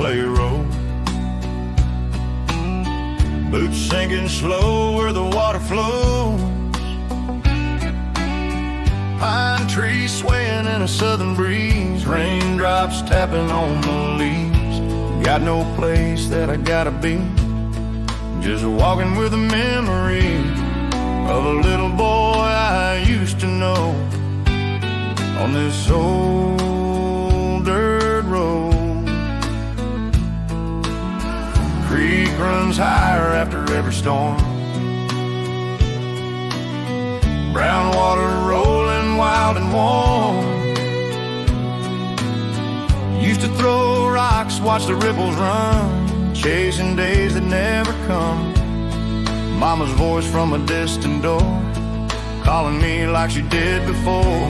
clay road. Boots sinking slow where the water flows. Pine trees swaying in a southern breeze. Raindrops tapping on the leaves. Got no place that I gotta be. Just walking with a memory of a little boy I used to know. On this old dirt road. Creek runs higher after every storm. Brown water rolling wild and warm. Used to throw rocks, watch the ripples run, chasing days that never come. Mama's voice from a distant door, calling me like she did before.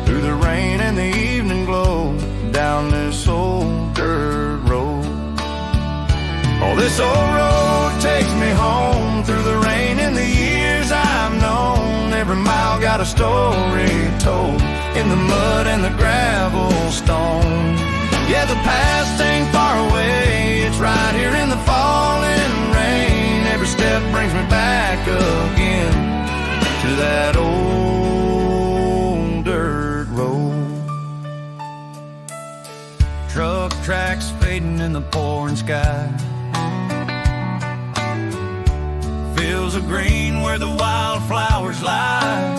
Through the rain and the evening glow, down this old dirt road. Oh, this old road takes me home. Through the rain and the years I've known. Every mile got a story told, in the mud and the gravel stone. Yeah, the past ain't far away. It's right here in the falling rain. Every step brings me back again to that old dirt road. Truck tracks fading in the pouring sky. Fields of green where the wildflowers lie.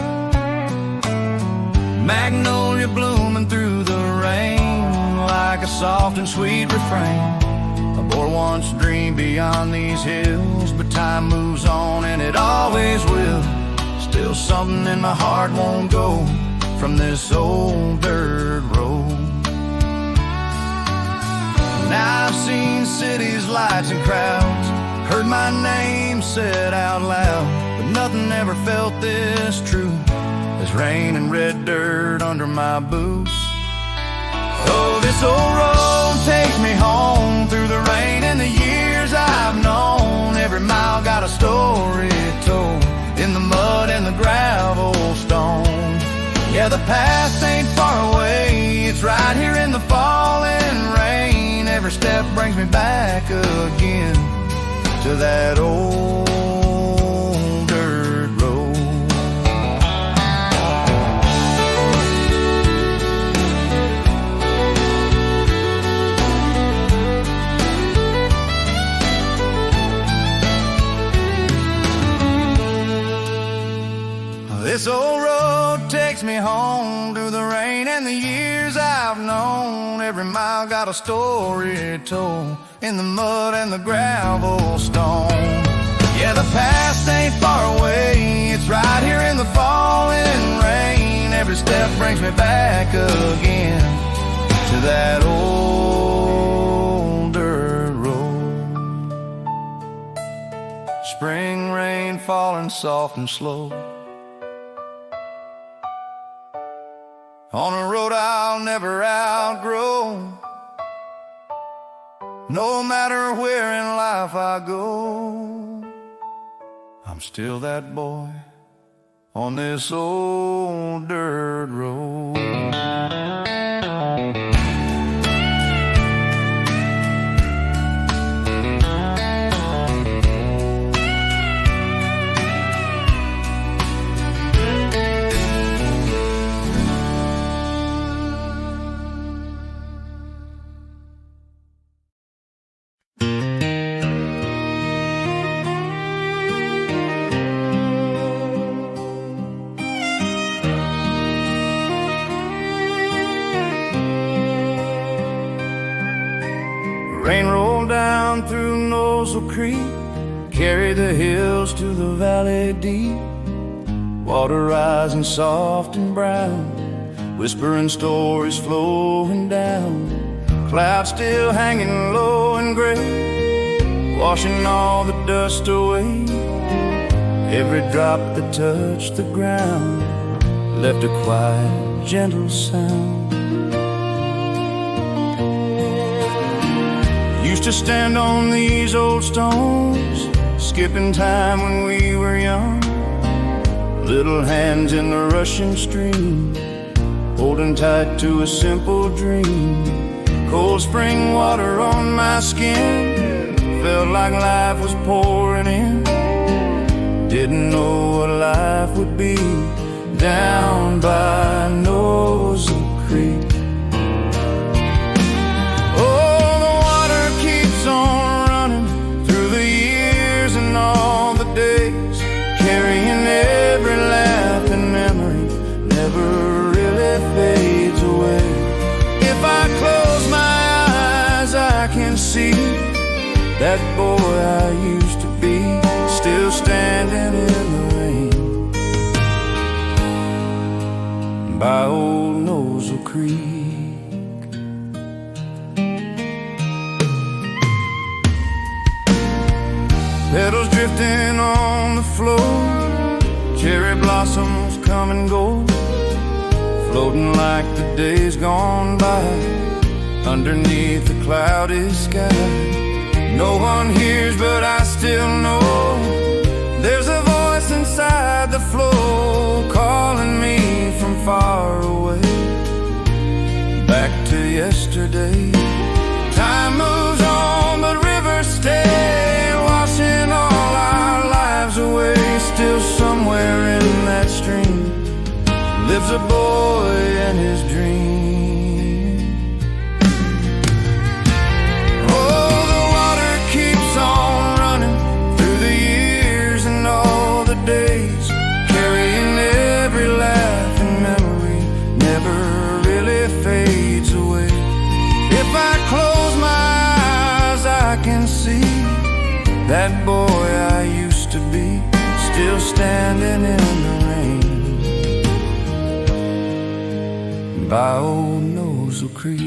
Magnolia blooming through the rain, like a soft and sweet refrain. A boy once dreamed beyond these hills, but time moves on and it always will. Still something in my heart won't go from this old dirt road. Now I've seen cities, lights and crowds, heard my name said out loud, but nothing ever felt this true as rain and red dirt under my boots. Oh, this old road takes me home. Through the rain and the years I've known. Every mile got a story told, in the mud and the gravel stone. Yeah, the past ain't far away. It's right here in the falling rain. Every step brings me back again to that old dirt road. This old road takes me home. Through the rain and the years I've known. Every mile got a story told, in the mud and the gravel stone. Yeah, the past ain't far away. It's right here in the falling rain. Every step brings me back again to that old dirt road. Spring rain falling soft and slow on a road I'll never outgrow. No matter where in life I go, I'm still that boy on this old dirt road. Rain rolled down through Nosil Creek, carried the hills to the valley deep. Water rising soft and brown, whispering stories flowing down. Clouds still hanging low and gray, washing all the dust away. Every drop that touched the ground left a quiet, gentle sound. Used to stand on these old stones, skipping time when we were young. Little hands in the rushing stream, holding tight to a simple dream. Cold spring water on my skin, felt like life was pouring in. Didn't know what life would be down by Nosil Creek. Oh, the water keeps on running through the years and all the days, carrying every laugh and memory, never really fades away. If I close my eyes, I can see that boy I used to be, still standing in the rain by old Nosil Creek. Petals drifting on the floor, cherry blossoms come and go, floating like the days gone by underneath the cloudy sky. No one hears, but I still know there's a voice inside the flow calling me from far away, back to yesterday. Time moves on, but rivers stay, washing all our lives away. Still somewhere in that stream lives a boy and his dream. Oh, the water keeps on running through the years and all the days, carrying every laugh and memory, never really fades away. If I close my eyes, I can see that boy I used to be, still standing in the rain by old Nosil Creek.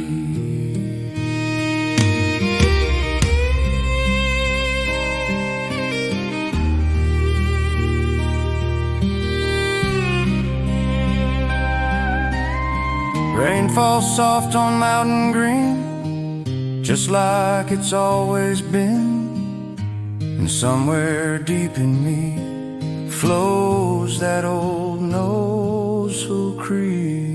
Rain falls soft on mountain green, just like it's always been. And somewhere deep in me flows that old Nosil Creek.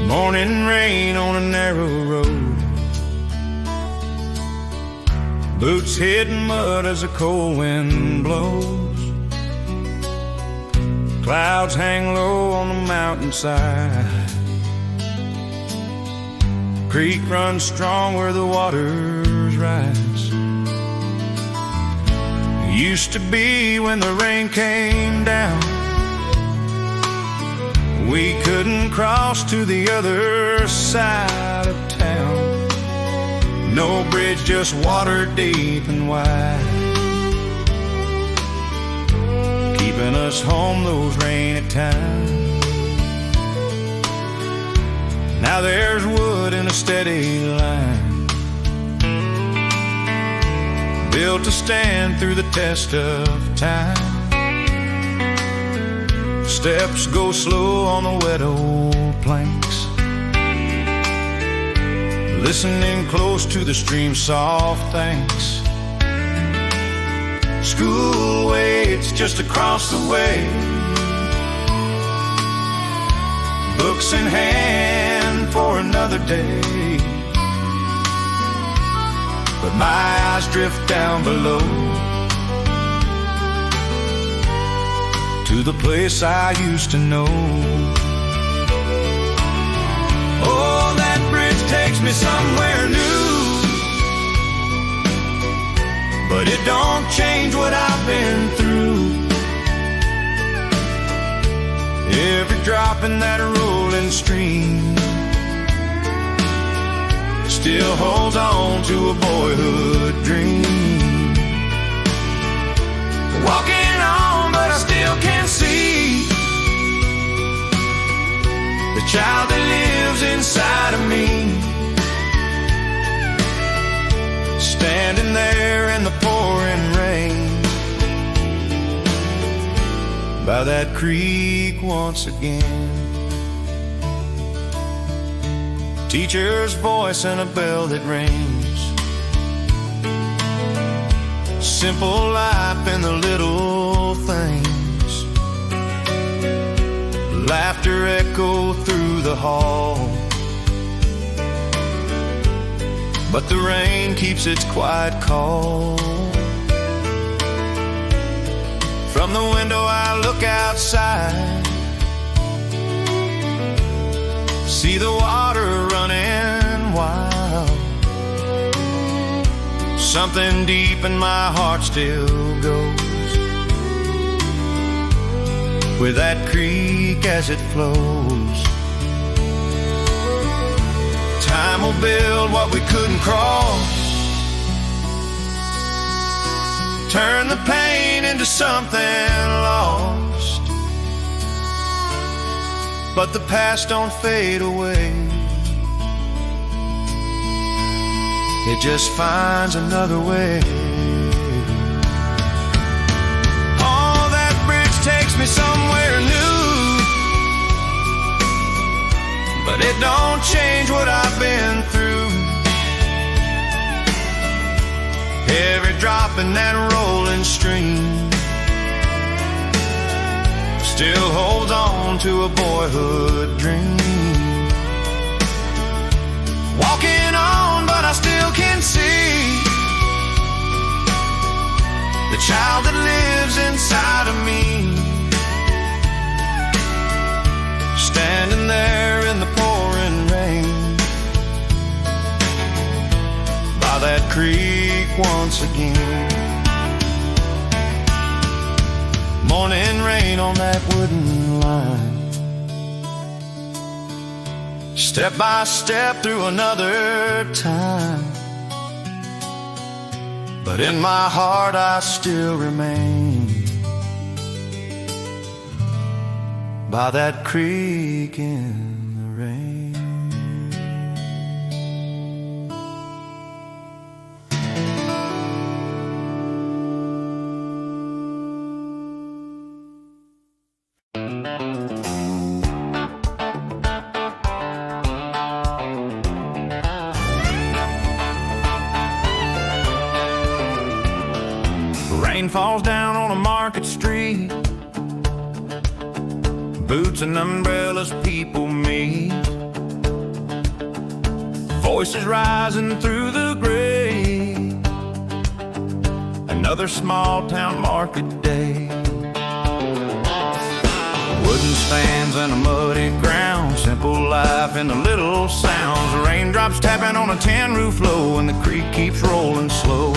Morning rain on a narrow road, boots hitting mud as the cold wind blows. Clouds hang low on the mountainside, creek runs strong where the waters rise. Used to be when the rain came down, we couldn't cross to the other side of town. No bridge, just water deep and wide, keeping us home those rainy times. Now there's wood in a steady line, built to stand through the test of time. Steps go slow on the wet old planks, listening close to the stream's soft thanks. School waits just across the way, books in hand for another day. But my eyes drift down below to the place I used to know. Oh, that bridge takes me somewhere new, but it don't change what I've been through. Every drop in that rolling stream still holds on to a boyhood dream. Walking on, but I still can't see the child that lives inside of me, standing there in the pouring rain, by that creek once again. Teacher's voice and a bell that rings. Simple life in the little things. Laughter echo through the hall, but the rain keeps its quiet call. From the window I look outside, see the water running wild. Something deep in my heart still goes with that creek as it flows. Time will build what we couldn't cross, turn the pain into something lost. But the past don't fade away, it just finds another way. Oh, that bridge takes me somewhere new, but it don't change what I've been through. Every drop in that rolling stream still holds on to a boyhood dream. Walking on, but I still can see the child that lives inside of me, standing there in the pouring rain by that creek once again. Morning rain on that wooden line, step by step through another time. But in my heart I still remain by that creek in the rain. Rain falls down on a market street, boots and umbrellas people meet, voices rising through the gray. Another small town market day, wooden stands and a muddy ground, simple life in the little sounds. Raindrops tapping on a tin roof low, and the creek keeps rolling slow.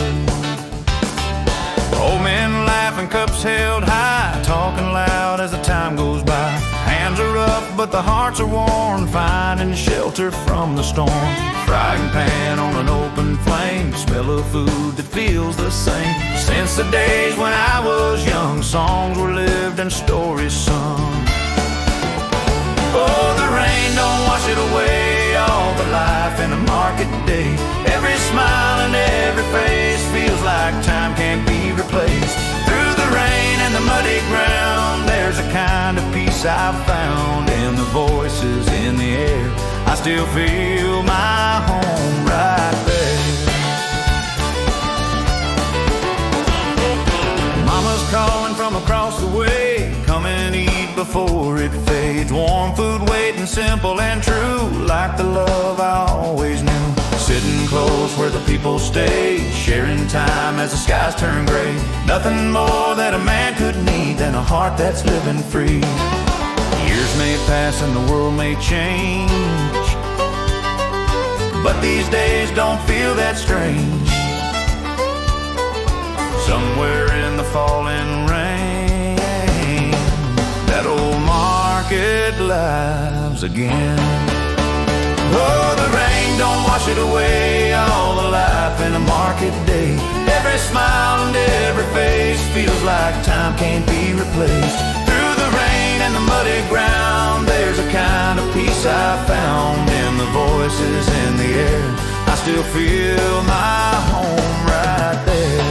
Old men laughing, cups held high, talking loud as the time goes by. Hands are rough, but the hearts are warm, finding shelter from the storm. Frying pan on an open flame, smell of food that feels the same. Since the days when I was young, songs were lived and stories sung. Oh, the rain don't wash it away, all the life in a market day. Every smile and every face feels like time can't be replaced. Through the rain and the muddy ground, there's a kind of peace I've found in the voices in the air. I still feel my home right there. Mama's calling from across the way, come and eat before it fades. Warm food waiting, simple and true, like the love I always knew. Sitting close where the people stay, sharing time as the skies turn gray. Nothing more that a man could need than a heart that's living free. Years may pass and the world may change, but these days don't feel that strange. Somewhere in the falling rain, that old market lives again. Oh, the rain don't wash it away, all the life in a market day. Every smile and every face feels like time can't be replaced. Through the rain and the muddy ground, there's a kind of peace I found in the voices in the air. I still feel my home right there.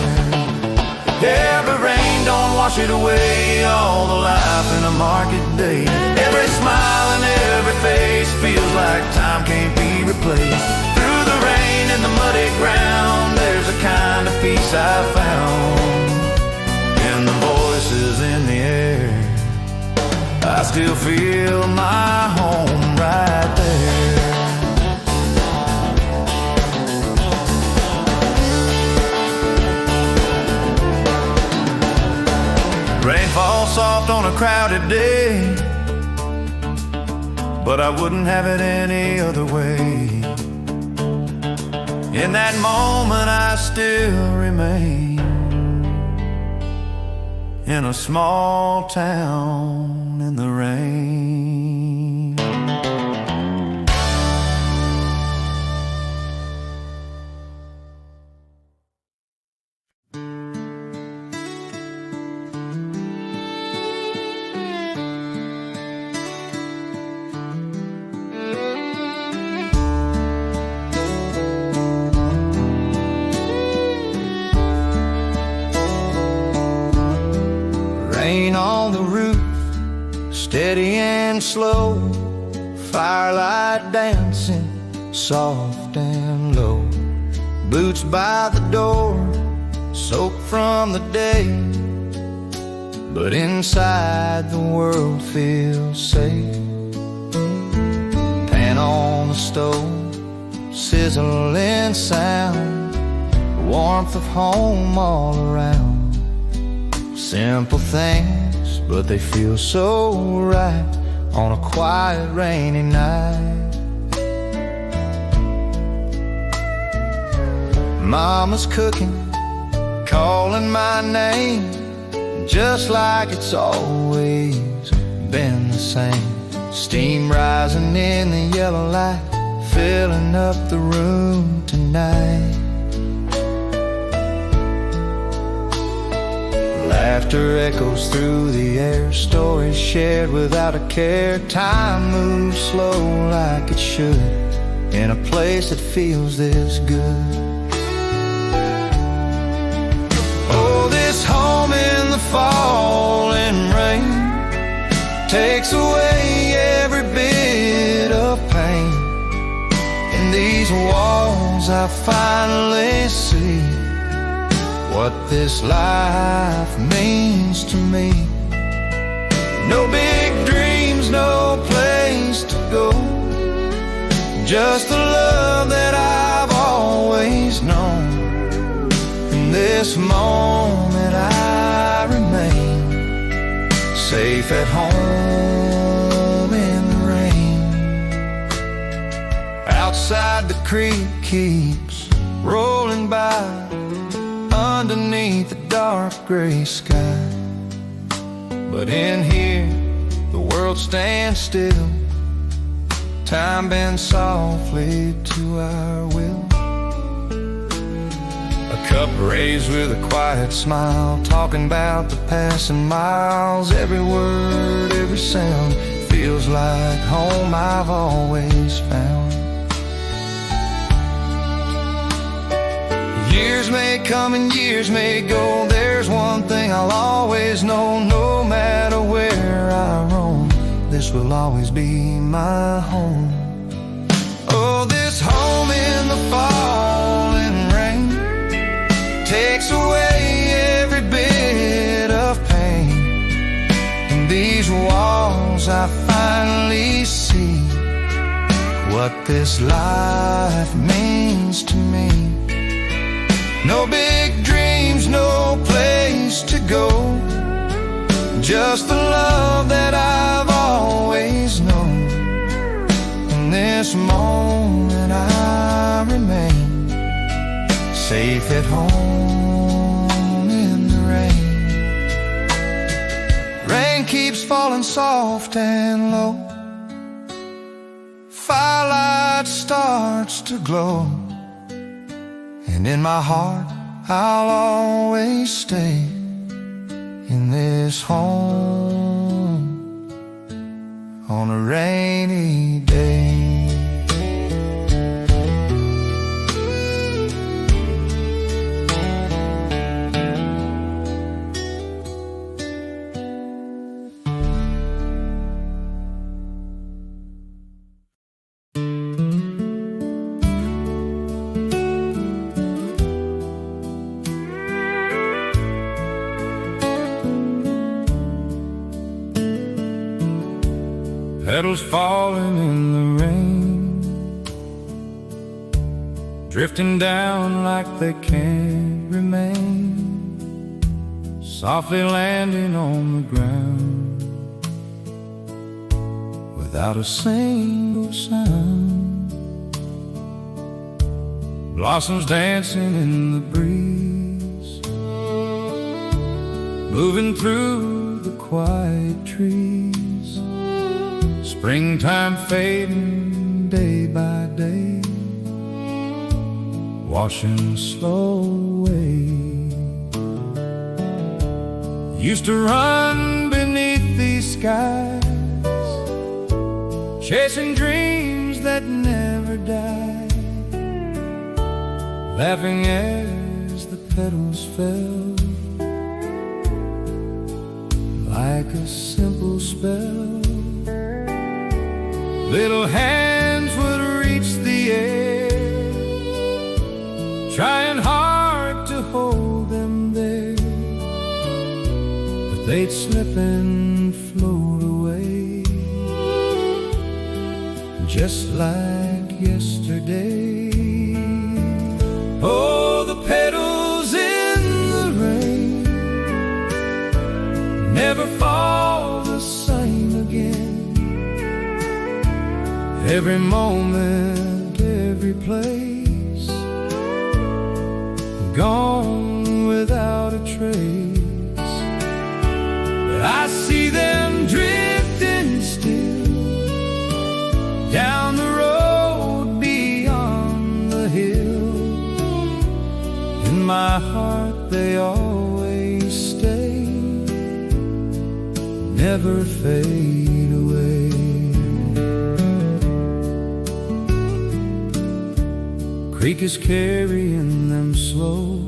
Every rain don't wash it away, all the life in a market day. Every smile and every face feels like time can't be replaced. Through the rain and the muddy ground, there's a kind of peace I found. In the voices in the air, I still feel my home right there. Rain falls soft on a crowded day, but I wouldn't have it any other way. In that moment I still remain in a small town in the rain. Rain on the roof, steady and slow, firelight dancing, soft and low. Boots by the door, soaked from the day, but inside the world feels safe. Pan on the stove, sizzling sound, the warmth of home all around. Simple things, but they feel so right on a quiet rainy night. Mama's cooking, calling my name, just like it's always been the same. Steam rising in the yellow light, filling up the room tonight. Laughter echoes through the air, stories shared without a care. Time moves slow like it should, in a place that feels this good. Oh, this home in the falling rain takes away every bit of pain. In these walls I finally see what this life means to me. No big dreams, no place to go, just the love that I've always known. In this moment I remain safe at home in the rain. Outside the creek keeps rolling by, underneath the dark gray sky. But in here, the world stands still, time bends softly to our will. A cup raised with a quiet smile, talking about the passing miles. Every word, every sound feels like home I've always found. Years may come and years may go, there's one thing I'll always know. No matter where I roam, this will always be my home. Oh, this home in the falling rain takes away every bit of pain. In these walls I finally see what this life means to me. No big dreams, no place to go, just the love that I've always known. In this moment I remain safe at home in the rain. Rain keeps falling soft and low, firelight starts to glow. And in my heart I'll always stay in this home on a rainy day. Petals falling in the rain, drifting down like they can't remain, softly landing on the ground without a single sound. Blossoms dancing in the breeze, moving through the quiet trees. Springtime fading day by day, washing slow away. Used to run beneath these skies, chasing dreams that never die, laughing as the petals fell, like a simple spell. Little hands would reach the air, trying hard to hold them there, but they'd slip and float away, just like yesterday. Oh, the petals in the rain never fall the same again. Every moment, every place, gone without a trace. But I see them drifting still down the road beyond the hill. In my heart they always stay, never fade away. Creek is carrying them slow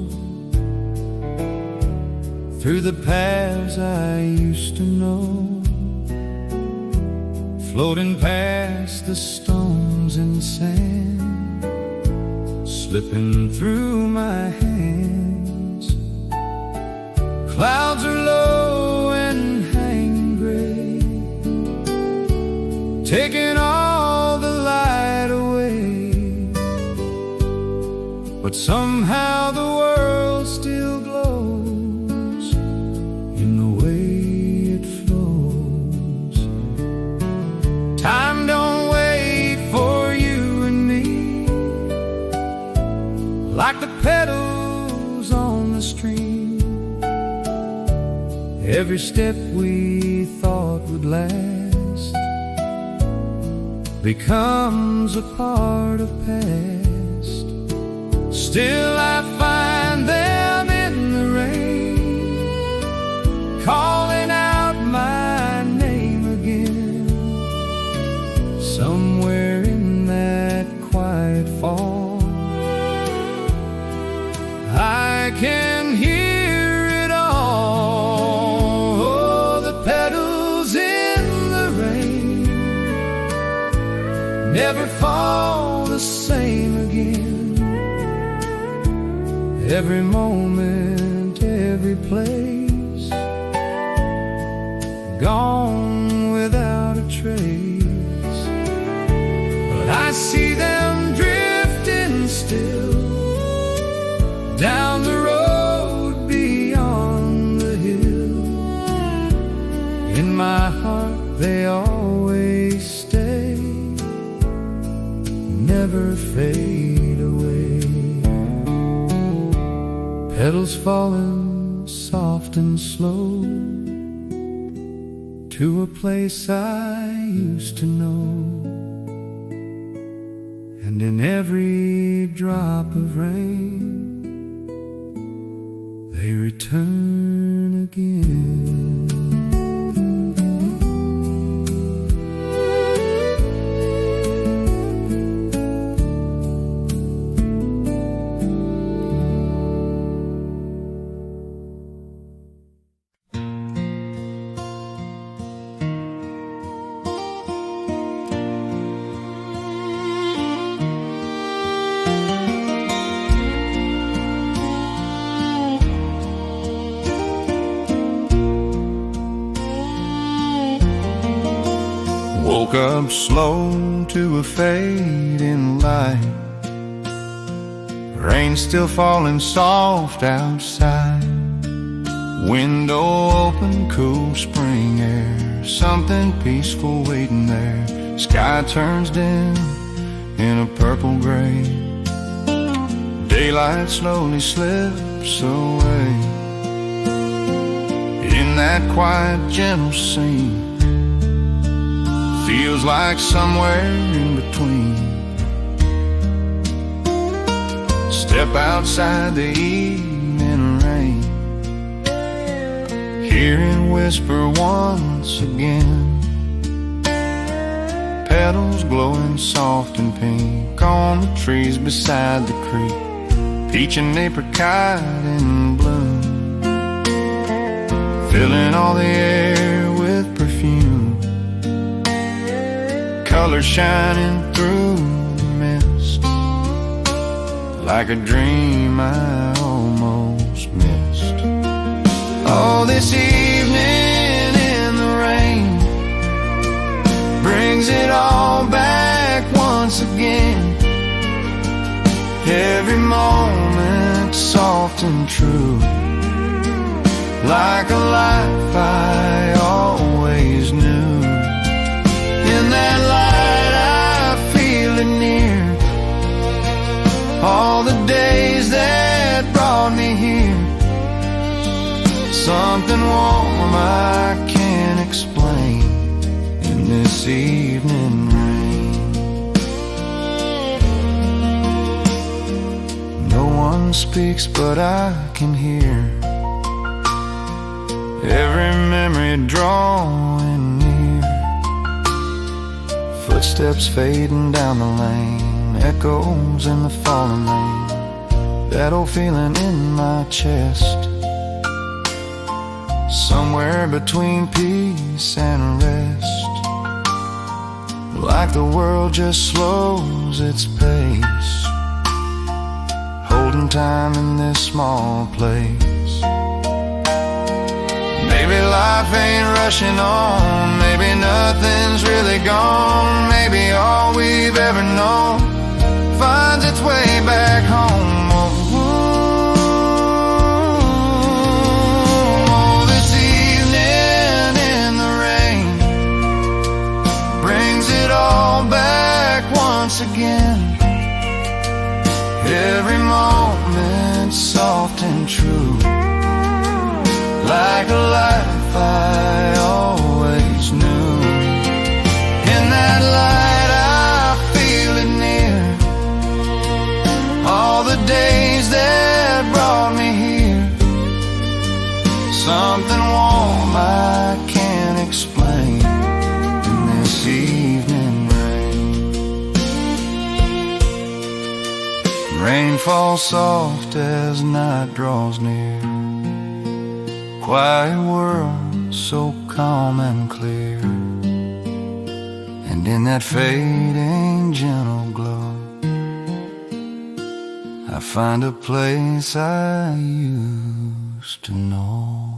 through the paths I used to know, floating past the stones and sand, slipping through my hands. Clouds are low and hanging gray, taking all the light away. But somehow the world still glows in the way it flows. Time don't wait for you and me, like the petals on the stream. Every step we thought would last becomes a part of past. Still I find them in the rain, calling out my name again. Somewhere in that quiet fall, I can hear it all. Oh, the petals in the rain never fall the same again. Every moment, every place, gone without a trace. But I see them drifting still down the road beyond the hill. In my heart they always stay, never fade away. Petals falling soft and slow to a place I used to know, and in every drop of rain they return again. Woke up slow to a fading light. Rain still falling soft outside. Window open, cool spring air. Something peaceful waiting there. Sky turns dim in a purple gray. Daylight slowly slips away. In that quiet, gentle scene, feels like somewhere in between. Step outside the evening rain, hear it whisper once again. Petals glowing soft and pink on the trees beside the creek. Peach and apricot in bloom, filling all the air with perfume. Color shining through the mist, like a dream I almost missed. Oh, this evening in the rain brings it all back once again. Every moment soft and true, like a life I always knew. In that light I feel it near. All the days that brought me here. Something warm I can't explain in this evening rain. No one speaks but I can hear every memory drawing near. Footsteps fading down the lane, echoes in the falling rain. That old feeling in my chest, somewhere between peace and rest. Like the world just slows its pace, holding time in this small place. Maybe life ain't rushing on, maybe nothing's really gone. Maybe all we've ever known finds its way back home. Oh, this evening in the rain brings it all back once again. Every moment soft and true, like a life I always knew. In that light I feel it near. All the days that brought me here. Something warm I can't explain in this evening rain. Rain falls soft as night draws near. Quiet world, so calm and clear. And in that fading gentle glow, I find a place I used to know.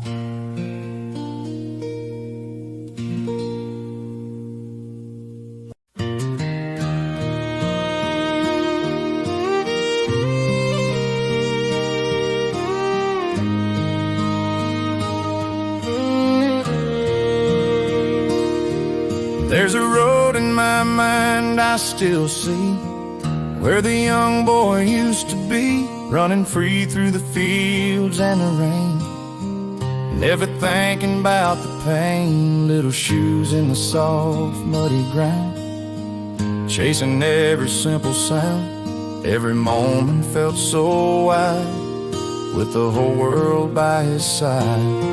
There's a road in my mind I still see, where the young boy used to be, running free through the fields and the rain. Never thinking about the pain, little shoes in the soft muddy ground, chasing every simple sound. Every moment felt so wide, with the whole world by his side.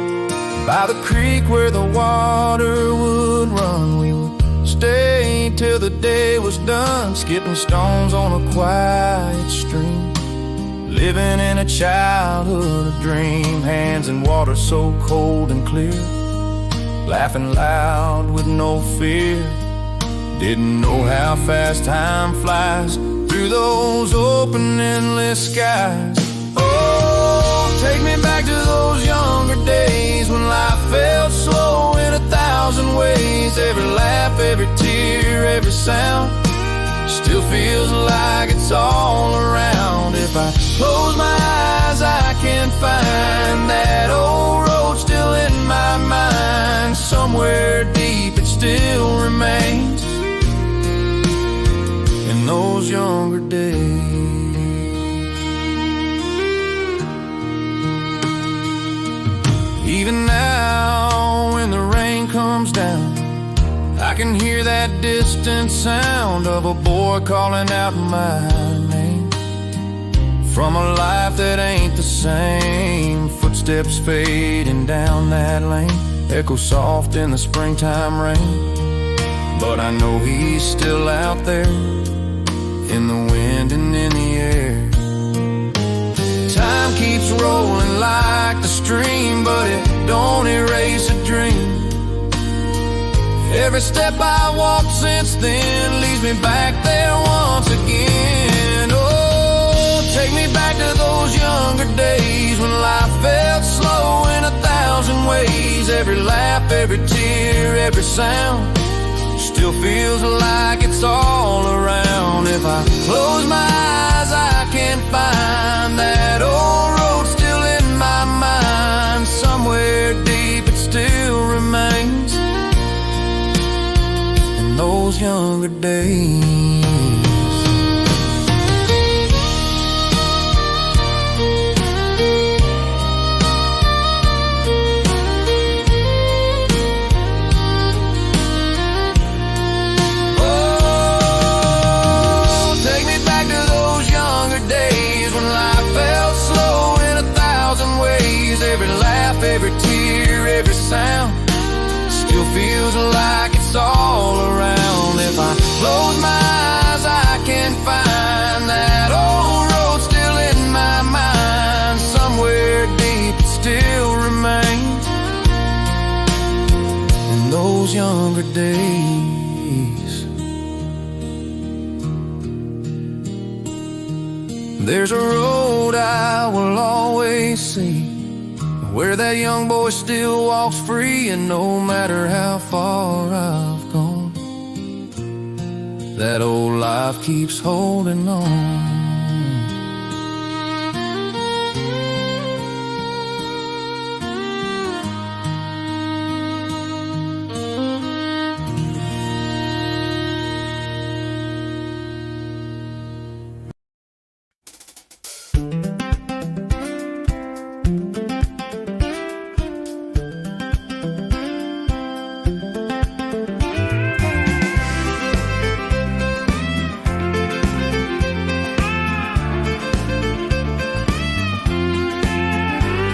By the creek where the water would run, we would stay till the day was done, skipping stones on a quiet stream, living in a childhood dream. Hands in water so cold and clear, laughing loud with no fear. Didn't know how fast time flies through those open endless skies. Oh, take me back to those younger days when life felt slow in 1,000 ways. Every laugh laugh, every tear, every sound still feels like it's all around. If I close my eyes, I can find that old road still in my mind. Somewhere deep it still remains in those younger days. Even now when the rain comes down, I can hear that distant sound of a boy calling out my name. From a life that ain't the same, footsteps fading down that lane, echo soft in the springtime rain. But I know he's still out there in the wind and in the air. Time keeps rolling like the stream, but it don't erase a dream. Every step I walked since then leads me back there once again. Oh, take me back to those younger days when life felt slow in 1,000 ways. Every laugh, every tear, every sound still feels like it's all around. If I close my eyes, I can find that old road still in my mind. Somewhere deep it still remains in those younger days. Every tear, every sound still feels like it's all around. If I close my eyes, I can find that old road still in my mind. Somewhere deep it still remains in those younger days. There's a road I will always see, where that young boy still walks free. And no matter how far I've gone, that old life keeps holding on.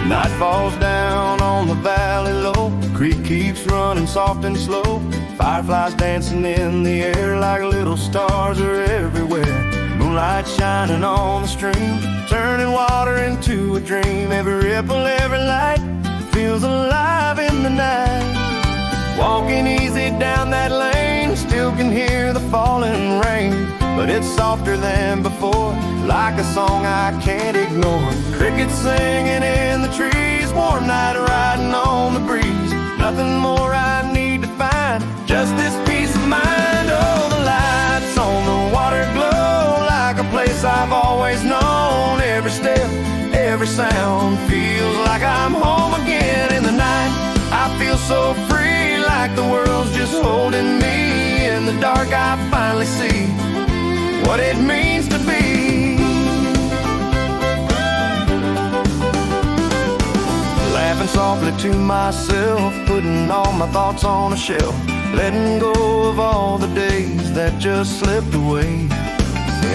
Night falls down on the valley low, the creek keeps running soft and slow. Fireflies dancing in the air like little stars are everywhere. Moonlight shining on the stream, turning water into a dream. Every ripple, every light feels alive in the night. Walking easy down that lane, still can hear the falling rain, but it's softer than before, like a song I can't ignore. Crickets singing in the trees, warm night riding on the breeze. Nothing more I need to find, just this peace of mind. Oh, the lights on the water glow like a place I've always known. Every step, every sound feels like I'm home again in the night. I feel so free, like the world's just holding me. In the dark I finally see what it means to be. Laughing softly to myself, putting all my thoughts on a shelf, letting go of all the days that just slipped away.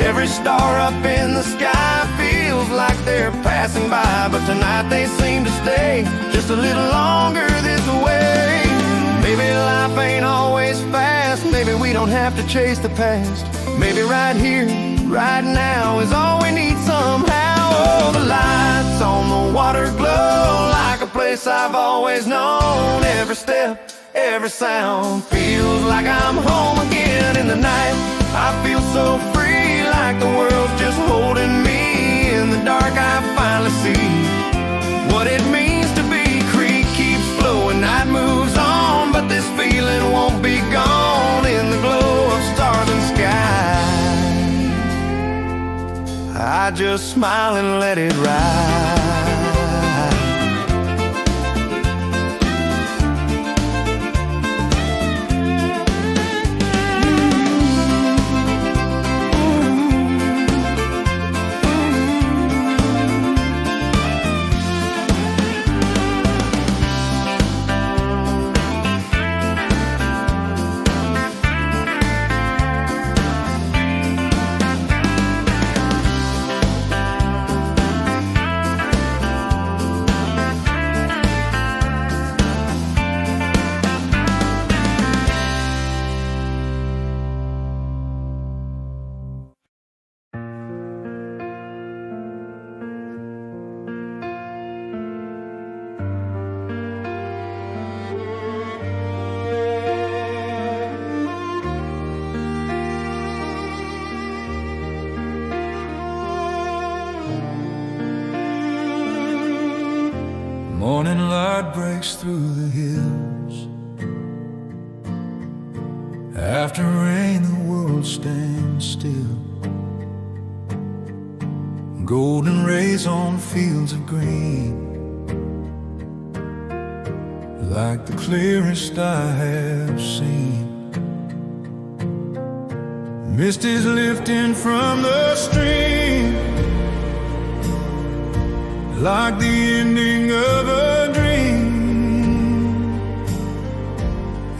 Every star up in the sky feels like they're passing by, but tonight they seem to stay just a little longer this way. Maybe life ain't always fast, maybe we don't have to chase the past. Maybe right here, right now is all we need somehow. Oh, the lights on the water glow like a place I've always known. Every step, every sound feels like I'm home again in the night. I feel so free, like the world's just holding me. In the dark I finally see what it means to be. Creek keeps flowing, night moves on, but this feeling won't be gone. I just smile and let it ride. Morning light breaks through the hills. After rain the world stands still. Golden rays on fields of green, like the clearest I have seen. Mist is lifting from the stream, like the ending of a dream.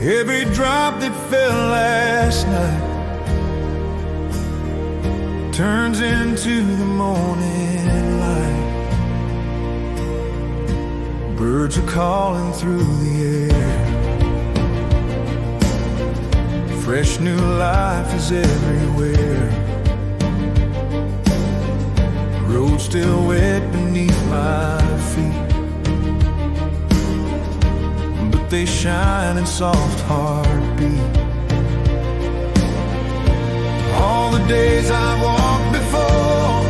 Every drop that fell last night turns into the morning light. Birds are calling through the air. Fresh new life is everywhere. Road still wet beneath my feet, but they shine in soft heartbeat. All the days I walked before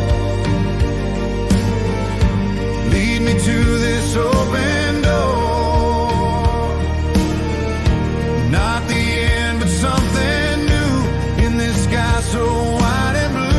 lead me to this open door. Not the end, but something new in this sky so wide and blue.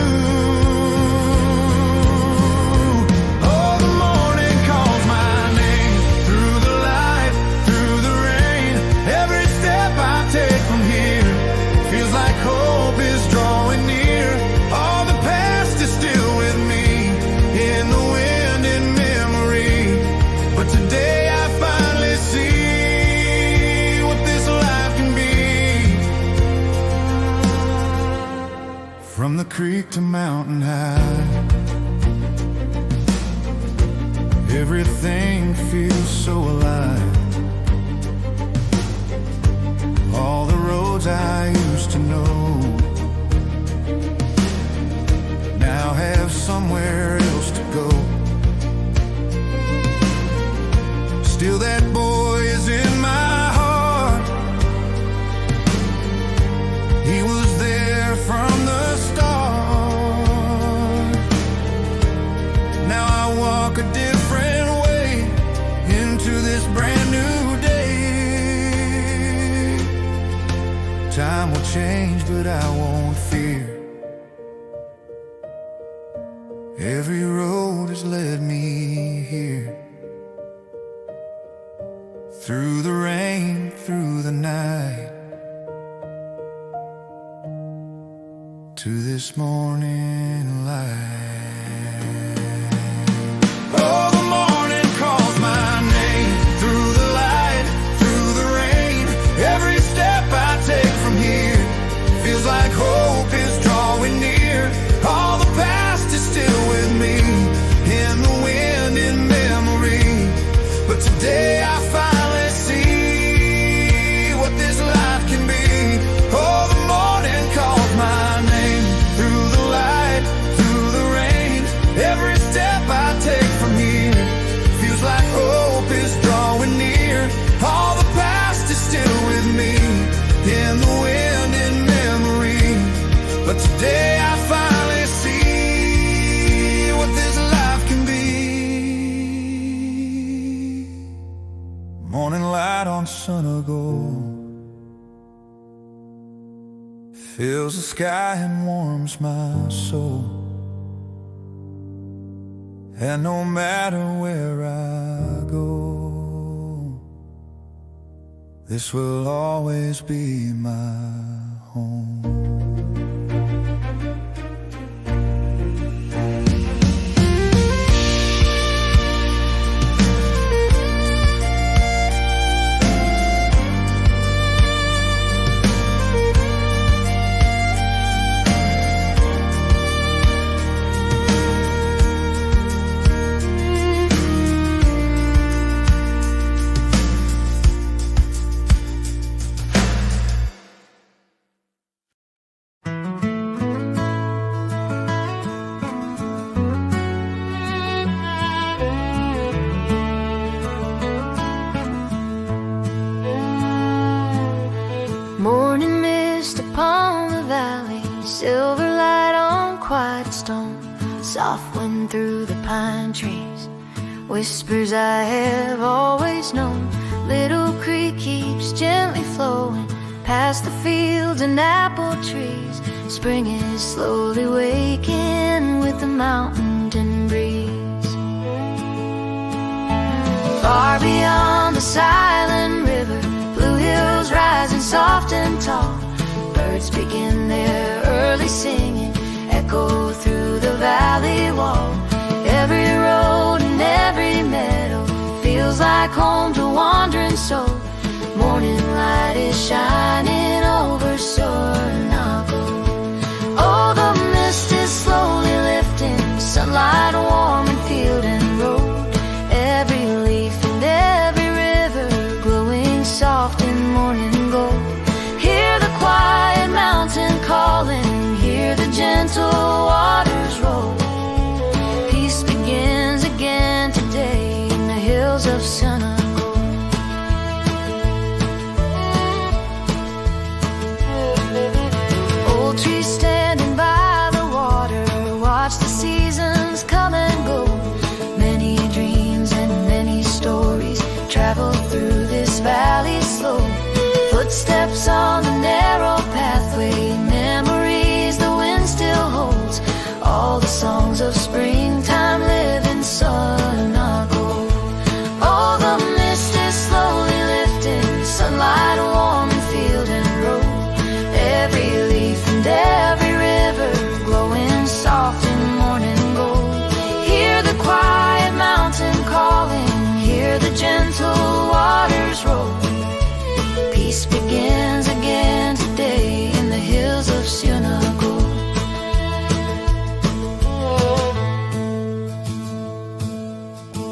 From the creek to mountain high, everything feels so alive. All the roads I used to know now have somewhere else to go. Still that boy is in my heart. He was there from the start. Now I walk a different way into this brand new day. Time will change, but I won't fear. Every road has led me here. Through the rain, through the night, to this morning light. Oh, the morning calls my name. Through the light, through the rain, every step I take from here feels like hope is drawing near. All the past is still with me, in the wind, in memory. But today I finally see what this life can be. Oh, the morning calls my name. Through the light, through the rain, every step I take from here feels like hope is drawing near. All the past is still with me, in the wind, in memory. But today I finally see what this life can be. Morning light on Seoneogol fills the sky and warms my soul. And no matter where I go, this will always be my home. Morning mist upon the valley, silver light on quiet stone, soft wind through the pine trees, whispers I have always known. Little creek keeps gently flowing past the fields and apple trees. Spring is slowly waking with the mountain breeze. Far beyond the silent river, blue hills rising soft and tall. Birds begin their early singing, echo through the valley wall. Every road and every meadow feels like home to wandering soul. Morning light is shining over Seoneogol. Oh, the mist is slowly lifting, sunlight warm in field and road. Every leaf and every river glowing soft in morning gold. Hear the quiet mountain calling, hear the gentle waters roll. Peace begins again today in the hills of Seoneogol. Old trees standing by the water, watch the seasons come and go. Many dreams and many stories travel through this valley slow. Footsteps on the narrow pathway, memories the wind still holds. All the songs of springtime live in Seoneogol. Oh, the mist is slowly lifting, sunlight warm in field and road. Every leaf and every river glowing soft in morning gold. Hear the quiet mountain calling, hear the gentle waters roll. Peace begins again today in the hills of Seoneogol.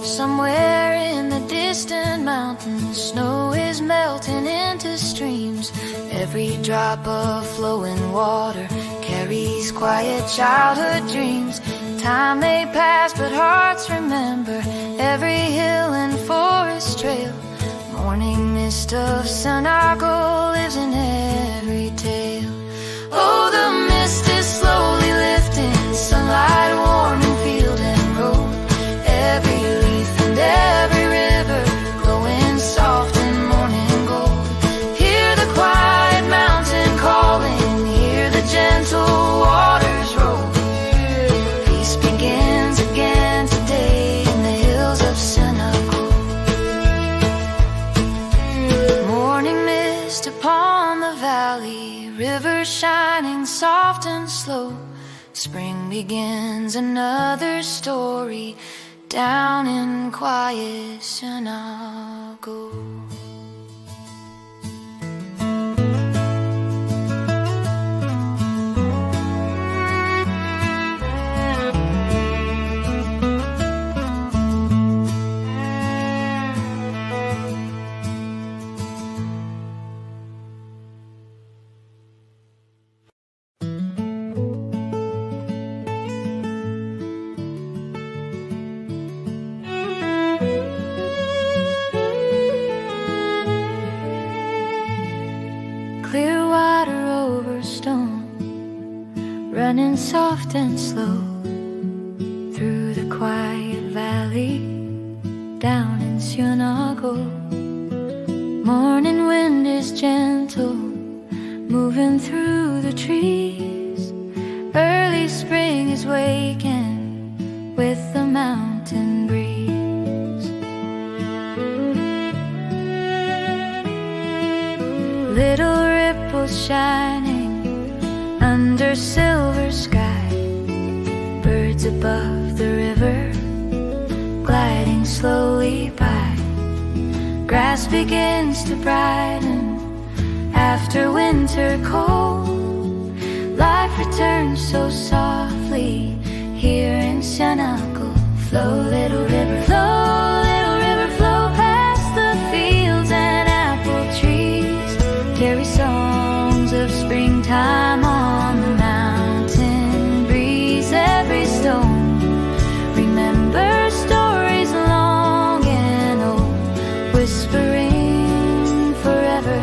Somewhere in the distant mountains, snow is melting into streams. Every drop of flowing water carries quiet childhood dreams. Time may pass, but hearts remember every hill and forest trail. Morning mist of Seoneogol lives in every tale. Oh, the mist is slowly lifting, sunlight warm in field and road. Every leaf and every river glowing soft in morning gold. Hear the quiet mountain calling, hear the gentle waters roll. Peace begins again today in the hills of Seoneogol. Morning mist upon the valley, river shining soft and slow. Spring begins another story down in quiet Seoneogol. Clear water over stone, running soft and slow through the quiet valley down in Seoneogol. Morning wind is gentle, moving through the trees. Early spring is waking with the mountain little ripples shining under silver sky, birds above the river gliding slowly by. Grass begins to brighten after winter cold. Life returns so softly here in Seoneogol. Flow, little river, flow, little river, flow past the fields and apple trees. Carry songs of springtime on the mountain breeze. Every stone remembers stories long and old, whispering forever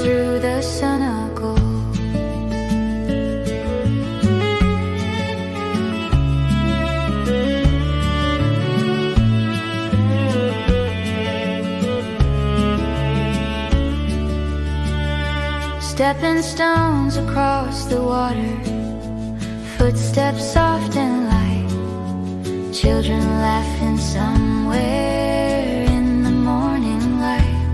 through the Seoneogol. Stepping stones across the water, footsteps soft and light, children laughing somewhere in the morning light.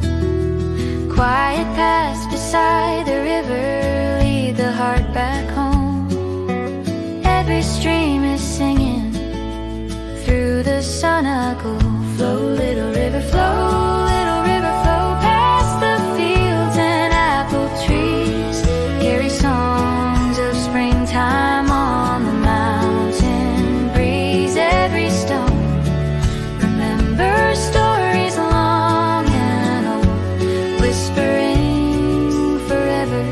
Quiet paths beside the river lead the heart back home. Every stream is singing through the Seoneogol. Flow, little river, flow, little river, flow past the fields and apple trees. Carry songs of springtime on the mountain breeze. Every stone remembers stories long and old, whispering forever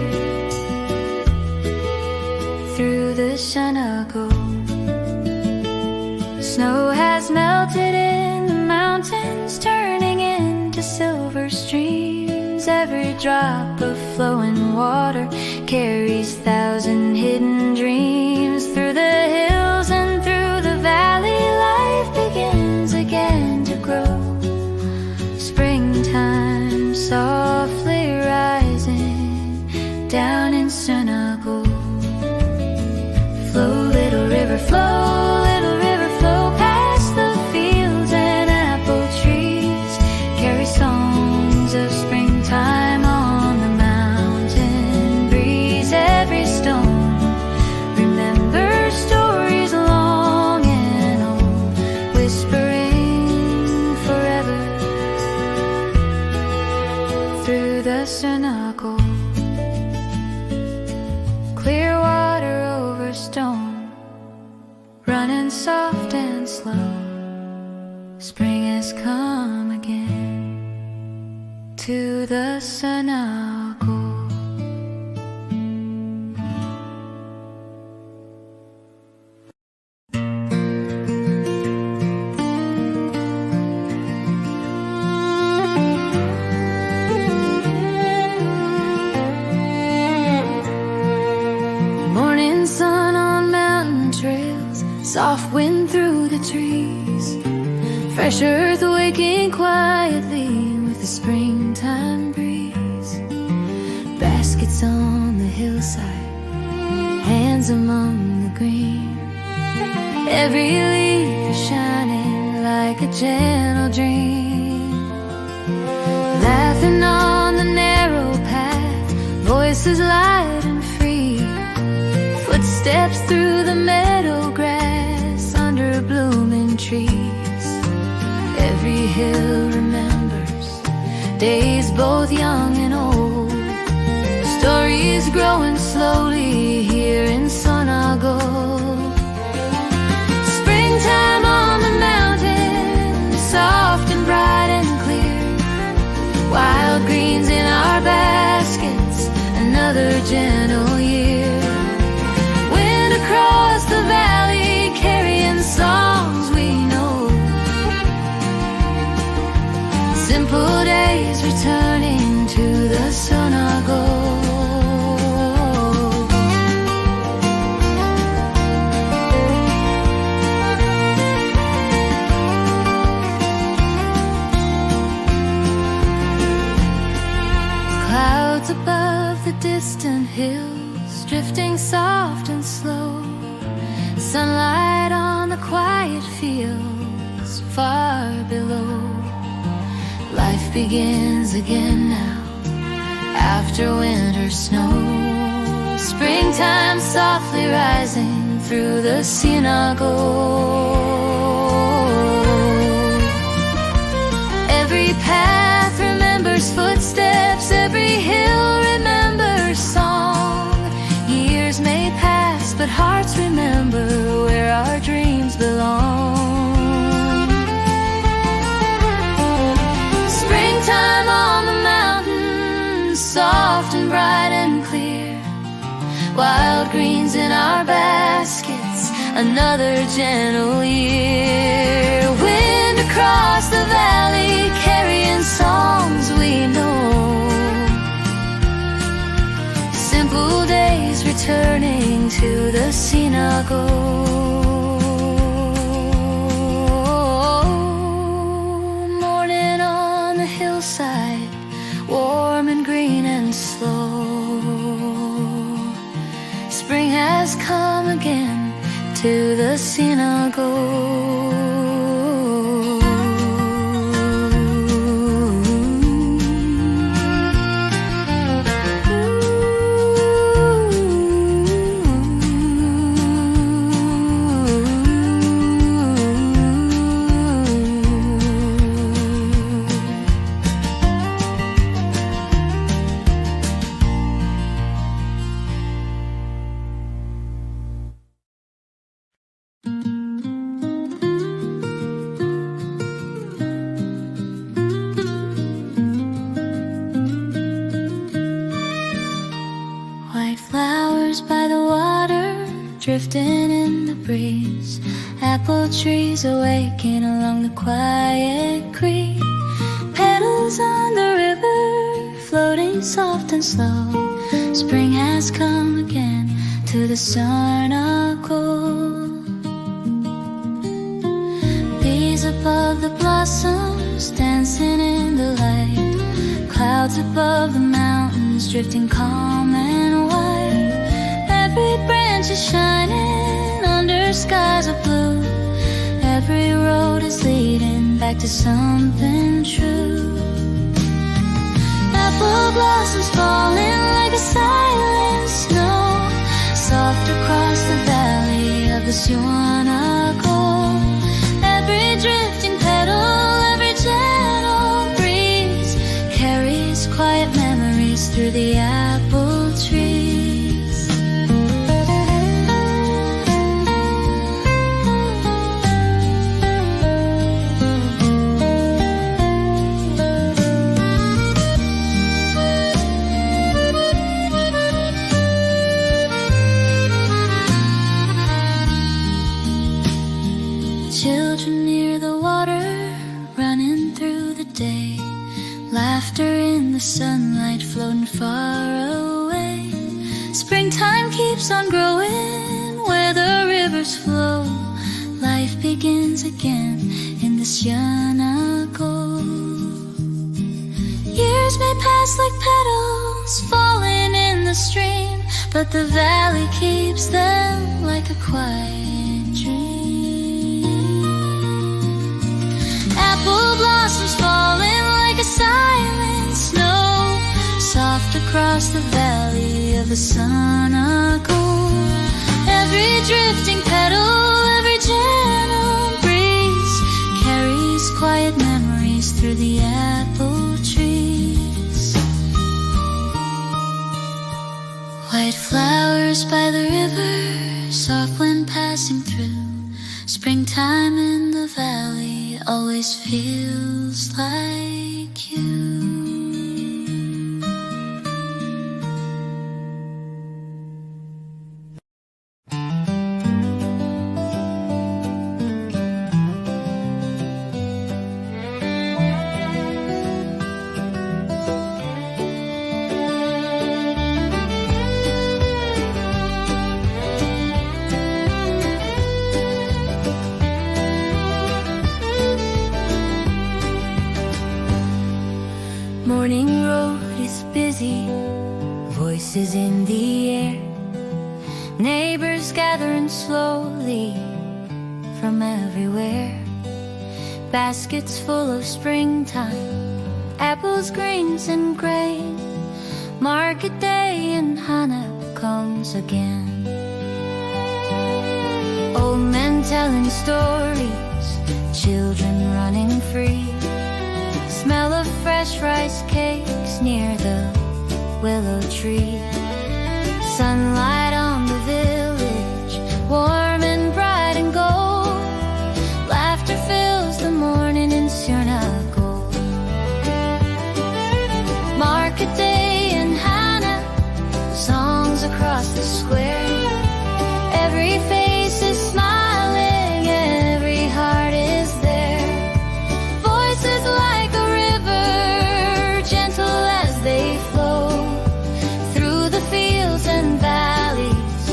through the Seoneogol. Snow has melted in the mountains, turning into silver streams. Every drop of flowing water carries thousand hidden dreams. Through the hills and through the valley, life begins again to grow. Springtime softly rising down in Seoneogol. Flow, little river, flow, little river, flow past the fields and apple trees. Carry songs of springtime on the mountain breeze. Every stone remembers stories long and old, whispering forever through the Seoneogol. Clear water over stone, running soft and slow. Spring has come again to the Seoneogol. Morning sun on mountain trails, soft wind through the trees, fresh earth waking quietly with the springtime breeze. Baskets on the hillside, hands among the green. Every leaf is shining like a gentle dream. Laughing on the narrow path, voices light and free. Footsteps through the meadow grass under blooming trees. Every hill remembers days both young and old. Stories growing slowly here in Seoneogol. Springtime on the mountain, soft and bright and clear. Wild greens in our baskets, another gentle year. Wind across the valley, carrying songs we know. Simple days returning to the Seoneogol. Clouds above the distant hills, drifting soft and slow. Sunlight on the quiet fields far below. Life begins again now, after winter snow. Springtime softly rising through the Seoneogol. Every path remembers footsteps, every hill remembers song. Years may pass, but hearts remember where our dreams belong. Springtime on the mountain, soft and bright and clear. Wild greens in our baskets, another gentle year. Wind across the valley, carrying songs we know. Simple days returning to the Seoneogol. Morning on the hillside, warm and green and slow. Spring has come again to the Seoneogol. By the water, drifting in the breeze. Apple trees awaken along the quiet creek. Petals on the river, floating soft and slow. Spring has come again to the Seoneogol. Bees above the blossoms, dancing in the light. Clouds above the mountains, drifting calm and white. Every branch is shining under skies of blue. Every road is leading back to something true. Apple blossoms falling like a silent snow, soft across the valley of the Seoneogol. Every drifting petal, every gentle breeze carries quiet memories through the apple trees. Children near the water, running through the day. Laughter in the sunlight, floating far away. Springtime keeps on growing where the rivers flow. Life begins again in the Seoneogol. Years may pass like petals falling in the stream, but the valley keeps them like a quiet dream. Apple blossoms falling like a silent snow, soft across the valley of the Seoneogol. Every drifting petal, every gentle breeze carries quiet memories through the apple trees. White flowers by the river, soft wind passing through. Springtime in the valley always feels like you. Morning road is busy, voices in the air. Neighbors gathering slowly from everywhere. Baskets full of springtime apples, greens, and grain. Market day in Hanap comes again. Old men telling stories, children running free. Smell of fresh rice cakes near the willow tree. Sunlight on the village, warm and bright and gold. Laughter fills the morning in Seoneogol. Market day in Hanap, songs across the square. Every face is smiling, every heart is there. Voices like a river, gentle as they flow through the fields and valleys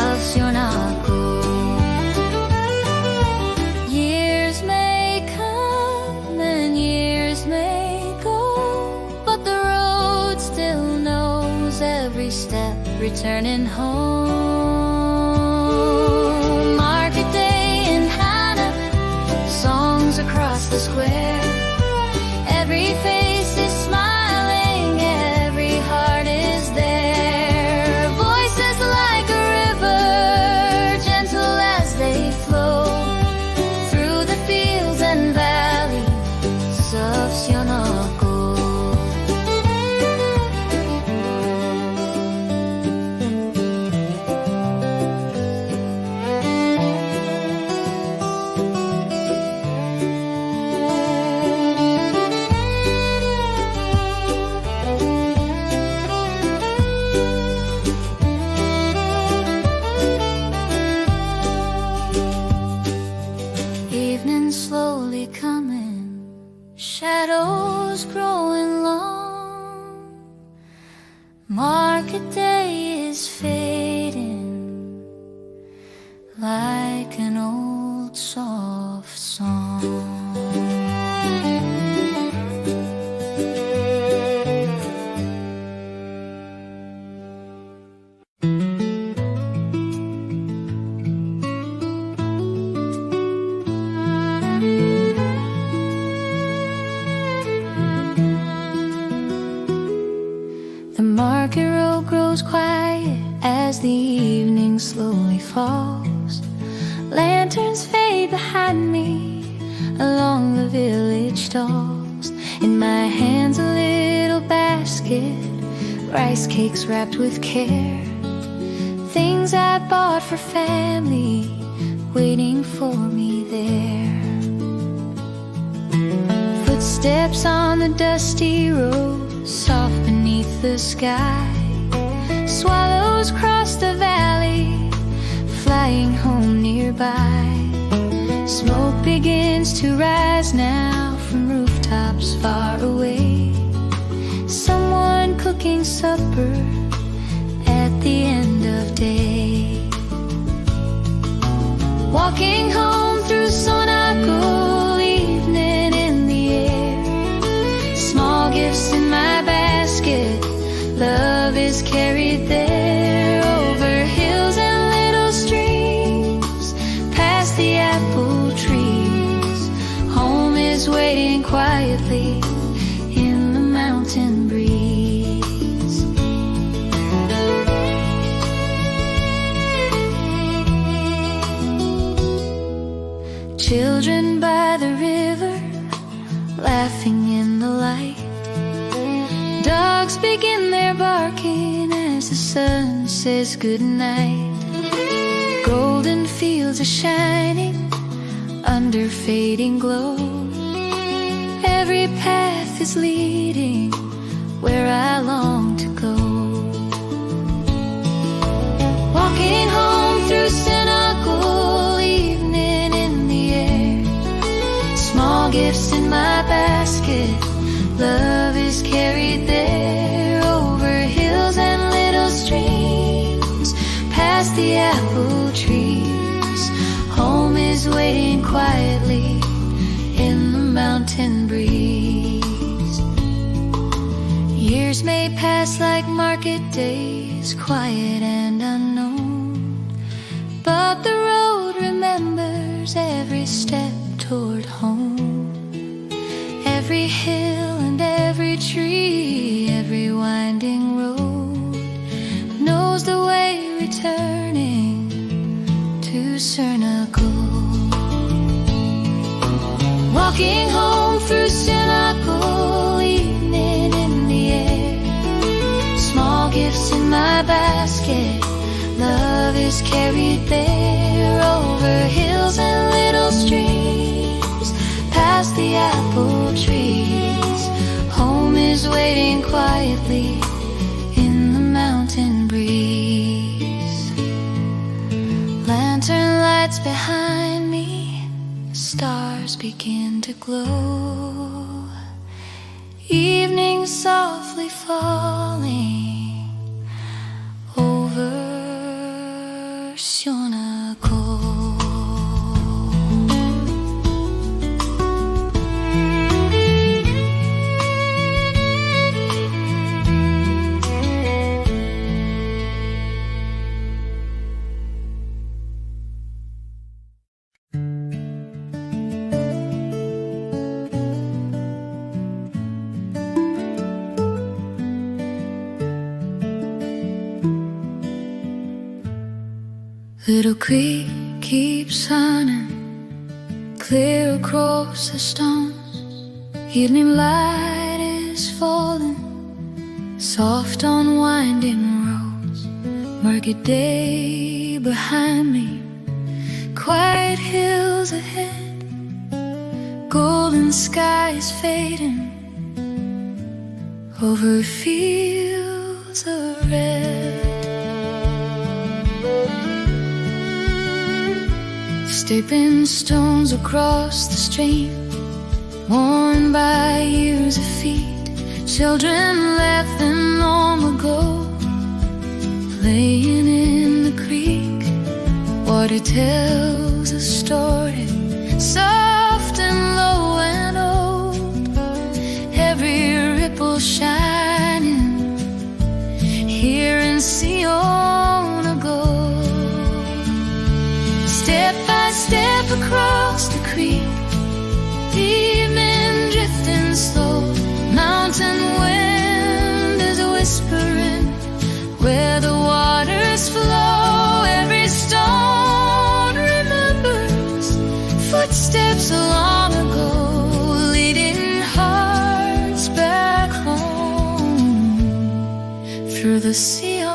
of Seoneogol. Years may come and years may go, but the road still knows every step returning home. Market day in Hanap, songs across the square. Every face is smiling, every heart is there. Voices like a river, gentle as they flow through the fields and valleys of Seoneogol. Evening slowly coming, shadows growing long. Market day is fading like an old soft song. The market road grows quiet as the evening slowly falls. Lanterns fade behind me along the village stalls. In my hands a little basket, rice cakes wrapped with care. Things I bought for family waiting for me there. Footsteps on the dusty road, soft beneath the sky. Swallows cross the valley, flying home nearby. Smoke begins to rise now from rooftops far away. Someone cooking supper at the end of day. Walking home through Seoneogol, evening in the air. Small gifts in my basket, love is carried there. Over hills and little streams, past the apple trees. Home is waiting quietly in the mountain breeze. Children by the river, laughing in the light. Dogs begin their barking as the sun says goodnight. Golden fields are shining under fading glow. Every path is leading where I long to go. Walking home through Seoneogol, evening in the air. Small gifts in my basket, love is carried there. Over hills and little streams, past the apple trees. Home is waiting quietly in the mountain breeze. Years may pass like market days, quiet and unknown, but the road remembers every step toward home. Every hill and every Walking home through Seoneogol, evening in the air. Small gifts in my basket, love is carried there. Over hills and little streams, past the apple trees. Home is waiting quietly in the mountain breeze. Lantern lights behind me, stars begin to glow. Evening softly falling over Seoneogol. Little creek keeps running clear across the stones. Evening light is falling soft on winding roads. Murky day behind me, quiet hills ahead. Golden skies fading over fields of red. Stepping stones across the stream, worn by years of feet. Children left them long ago, playing in the creek. Water tells a story, soft and low and old. Every ripple shining here in Seoneogol. Step by step across the creek, evening drifting slow. Mountain wind is whispering where the waters flow. Every stone remembers footsteps long ago, leading hearts back home through the Seoneogol.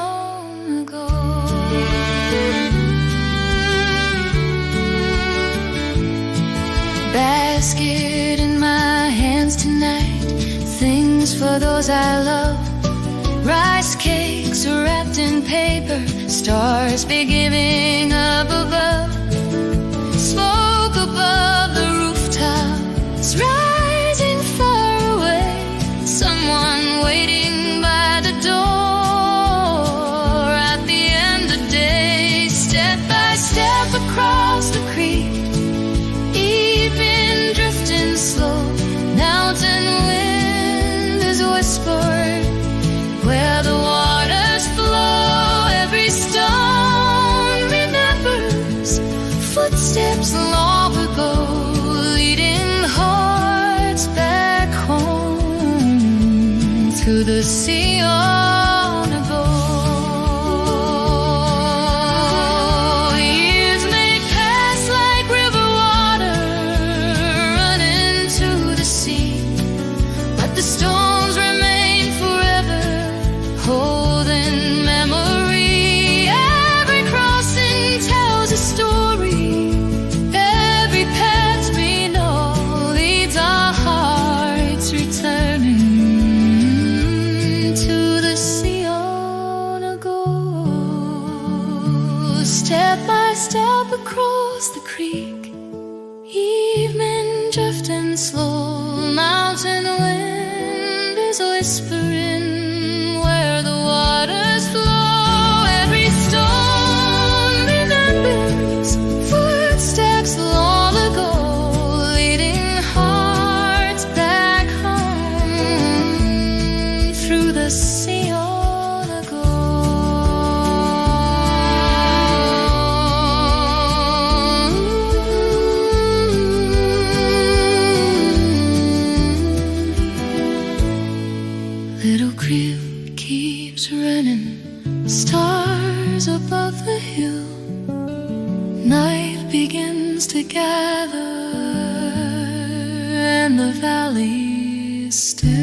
Basket in my hands tonight, things for those I love. Rice cakes wrapped in paper, stars be giving up above. Smoke above the rooftops, rising far away. Someone waiting by the door at the end of day. Step by step across the creek, drifting slow. Mountain wind is whispered where the waters flow. Every stone remembers footsteps long ago, leading hearts back home through the Seoneogol. Years may pass like river water running to the sea, but the stones remain forever, holding memory. Every crossing tells a story, every path we know leads our hearts returning to the Seoneogol. Step by step across the creek, evening drifting slow. Mountain wind is whispering where the waters flow. Every stone remembers footsteps long ago, leading hearts back home through the Little creek keeps running, stars above the hill. Night begins to gather valley still.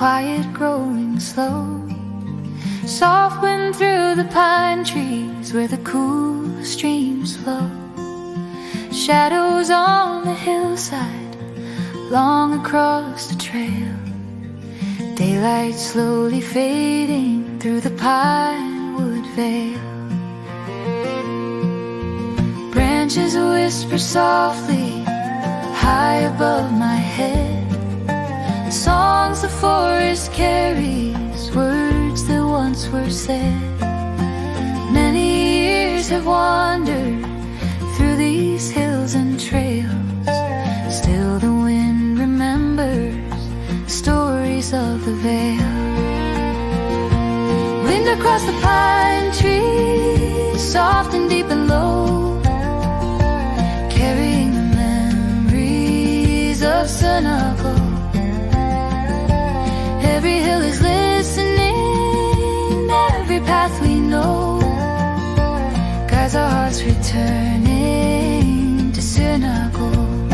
Quiet growing slow, soft wind through the pine trees where the cool streams flow. Shadows on the hillside, long across the trail. Daylight slowly fading through the pine wood veil. Branches whisper softly high above my head. Songs the forest carries, words that once were said. Many years have wandered through these hills and trails. Still the wind remembers stories of the vale. Wind across the pine trees, soft and deep and low, carrying the memories of Seoneogol. Every hill is listening, every path we know guides our hearts returning to Seoneogol.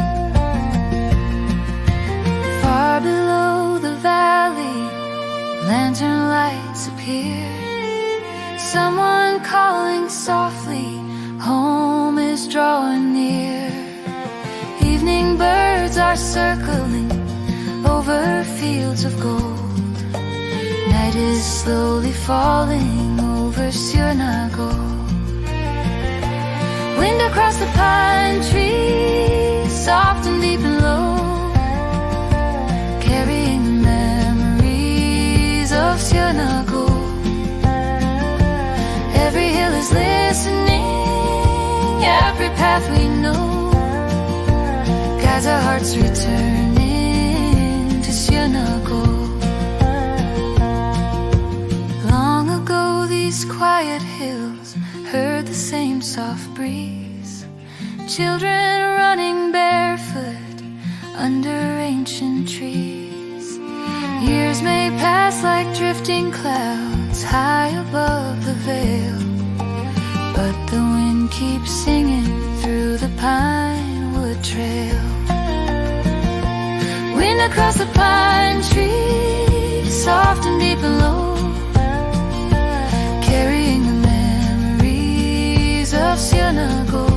Far below the valley, lantern lights appear. Someone calling softly, home is drawing near. Evening birds are circling over fields of gold. Night is slowly falling over Seoneogol. Wind across the pine trees, soft and deep and low, carrying the memories of Seoneogol. Every hill is listening, every path we know guides our hearts returning to Seoneogol. These quiet hills heard the same soft breeze. Children running barefoot under ancient trees. Years may pass like drifting clouds high above the veil, but the wind keeps singing through the pine wood trail. Wind across the pine trees, soft and deep and low, carrying the memories of Seoneogol.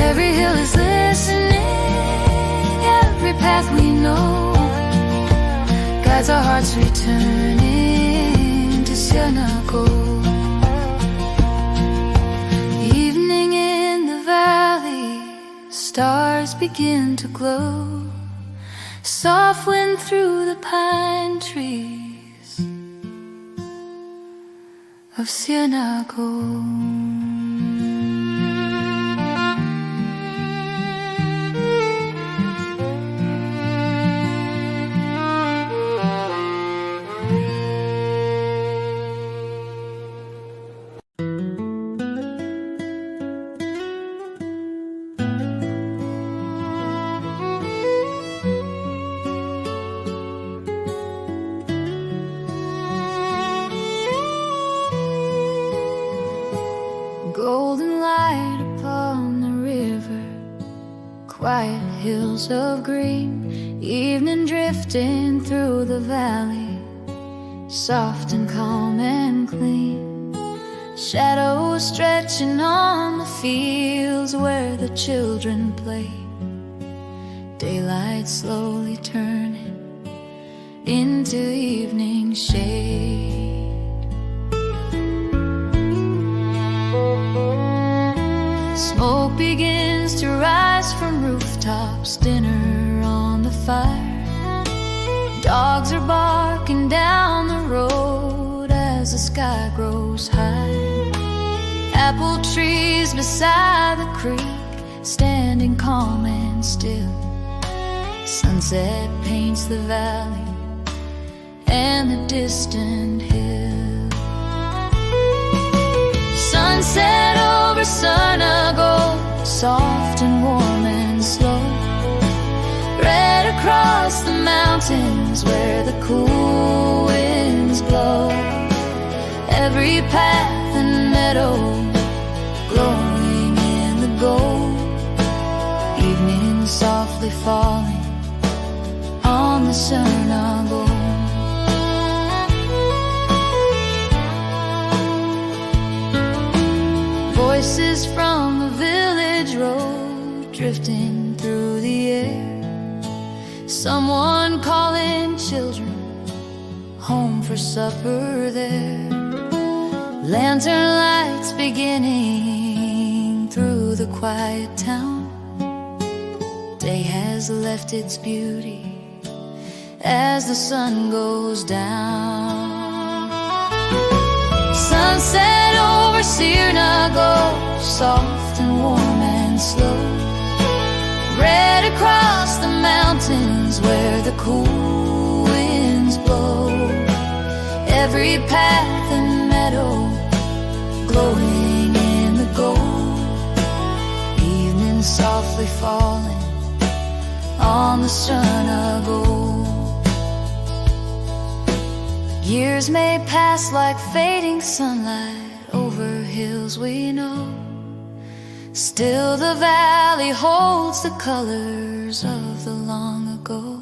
Every hill is listening, every path we know guides our hearts returning to Seoneogol. Evening in the valley, stars begin to glow. Soft wind through the pine trees of Seoneogol. Golden light upon the river, quiet hills of green, evening drifting through the valley, soft and calm and clean. Shadows stretching on the fields where the children play. Daylight slowly turning into evening shade. Smoke begins to rise from rooftops, dinner on the fire. Dogs are barking down the road as the sky grows high. Apple trees beside the creek, standing calm and still. Sun Sunset paints the valley and the distant hill. Sunset over Seoneogol, soft and warm and slow. Red across the mountains where the cool winds blow. Every path and meadow glowing in the gold. Evening softly falling on the Seoneogol. Voices from the village road drifting through the air. Someone calling children home for supper there. Lantern lights beginning through the quiet town. Day has left its beauty as the sun goes down. Sunset over Seoneogol, soft and warm and slow. Red across the mountains where the cool winds blow. Every path and meadow glowing in the gold. Evening softly falling on the Seoneogol. Years may pass like fading sunlight over hills we know. Still the valley holds the colors of the long ago.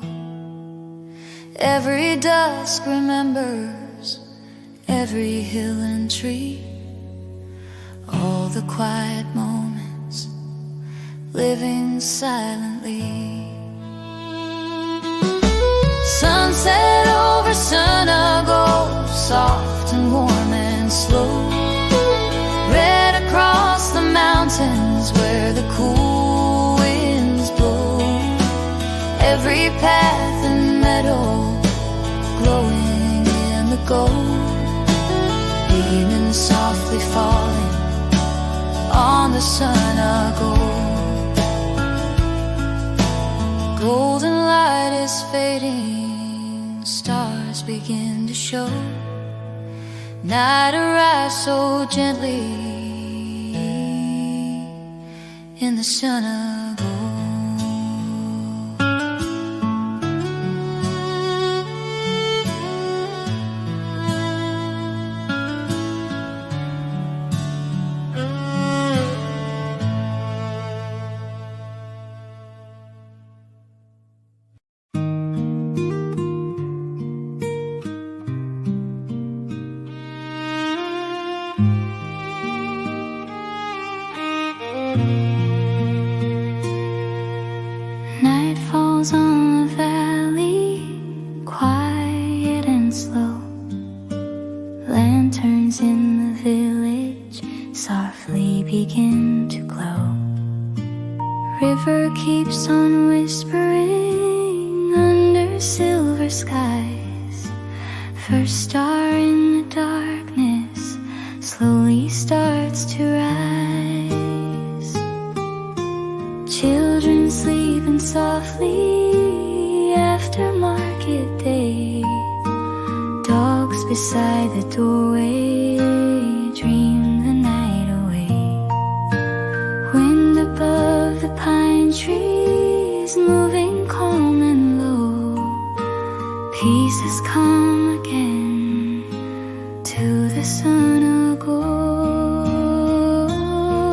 Every dusk remembers every hill and tree. All the quiet moments living silently. Sunset over Seoneogol, soft and warm and slow. Red across the mountains where the cool winds blow. Every path and meadow glowing in the gold. Evening softly falling on the Seoneogol. Golden light is fading, stars begin to show. Night arrives so gently in the Seoneogol. Night falls on the valley, quiet and slow. Lanterns in the village softly begin to glow. River keeps on whispering under silver skies. First star in the darkness slowly starts to rise. Children sleeping softly after market day. Dogs beside the doorway dream the night away. Wind above the pine trees moving calm and low. Peace has come again to the Seoneogol.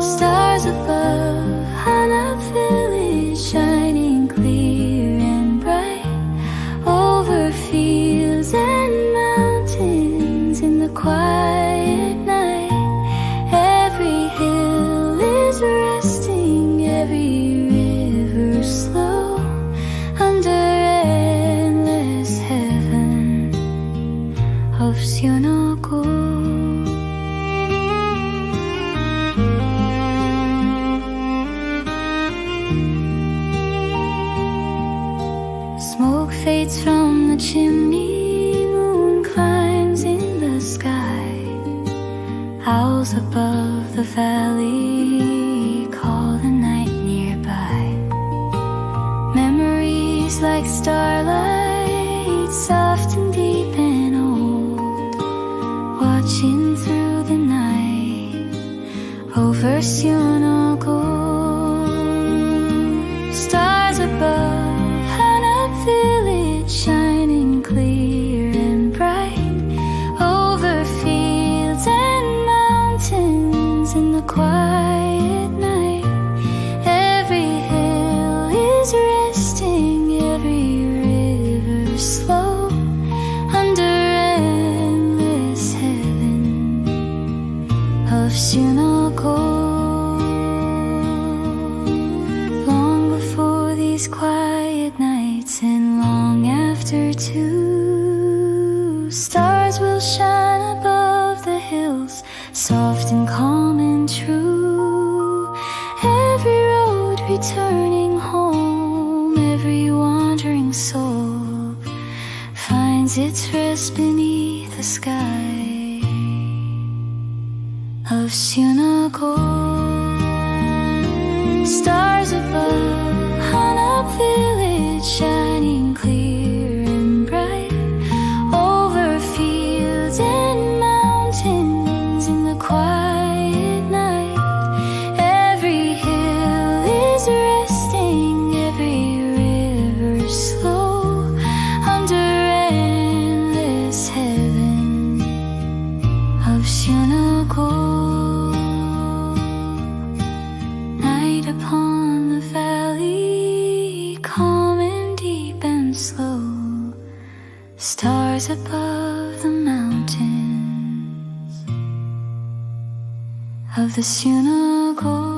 Stars above Hanap village shining clear and bright over fields and mountains in the quiet night. Every hill is resting, every river slow under endless heaven of Seoneogol. Smoke fades from the chimney, moon climbs in the sky. Owls above the valley call the night nearby. Memories like stars starlight, soft and deep and old, watching through the night over Seoneogol. Stars above Hanap village, shining clear and bright over fields and mountains in the quiet night. Every hill is resting, every river slow under endless heaven of Seoneogol. Long before these quiet nights and long after too, stars will shine above the hills, soft and calm and true. Every road returning home, every wandering soul finds its rest beneath the sky of Seoneogol. Stars above Hanap village, shining clear and bright over fields and mountains in the quiet night. Every hill is resting, every river slow under endless heaven of Seoneogol. Night upon the valley, calm and deep and slow. Stars above the mountains of the Seoneogol.